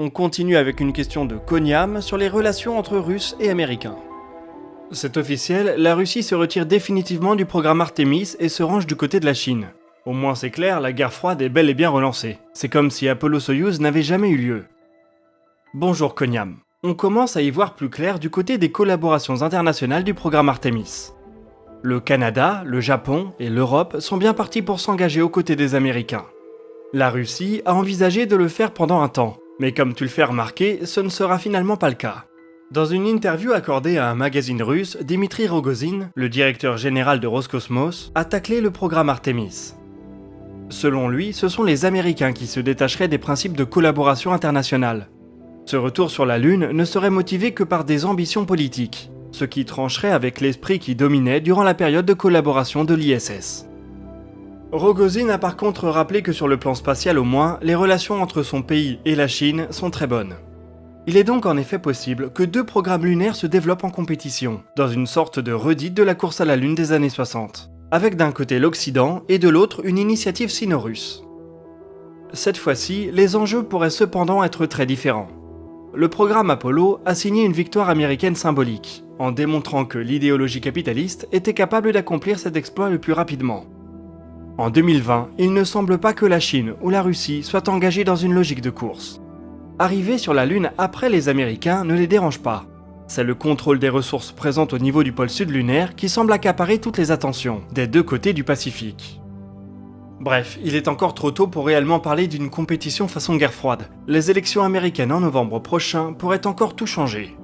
On continue avec une question de Konyam sur les relations entre Russes et Américains. C'est officiel, la Russie se retire définitivement du programme Artemis et se range du côté de la Chine. Au moins c'est clair, la guerre froide est bel et bien relancée. C'est comme si Apollo-Soyouz n'avait jamais eu lieu. Bonjour Konyam. On commence à y voir plus clair du côté des collaborations internationales du programme Artemis. Le Canada, le Japon et l'Europe sont bien partis pour s'engager aux côtés des Américains. La Russie a envisagé de le faire pendant un temps, mais comme tu le fais remarquer, ce ne sera finalement pas le cas. Dans une interview accordée à un magazine russe, Dmitri Rogozin, le directeur général de Roscosmos, a taclé le programme Artemis. Selon lui, ce sont les Américains qui se détacheraient des principes de collaboration internationale. Ce retour sur la Lune ne serait motivé que par des ambitions politiques, ce qui trancherait avec l'esprit qui dominait durant la période de collaboration de l'ISS. Rogozin a par contre rappelé que sur le plan spatial au moins, les relations entre son pays et la Chine sont très bonnes. Il est donc en effet possible que deux programmes lunaires se développent en compétition, dans une sorte de redite de la course à la Lune des années 60, avec d'un côté l'Occident et de l'autre une initiative sino-russe. Cette fois-ci, les enjeux pourraient cependant être très différents. Le programme Apollo a signé une victoire américaine symbolique, en démontrant que l'idéologie capitaliste était capable d'accomplir cet exploit le plus rapidement. En 2020, il ne semble pas que la Chine ou la Russie soient engagées dans une logique de course. Arriver sur la Lune après les Américains ne les dérange pas. C'est le contrôle des ressources présentes au niveau du pôle sud lunaire qui semble accaparer toutes les attentions, des deux côtés du Pacifique. Bref, il est encore trop tôt pour réellement parler d'une compétition façon guerre froide. Les élections américaines en novembre prochain pourraient encore tout changer.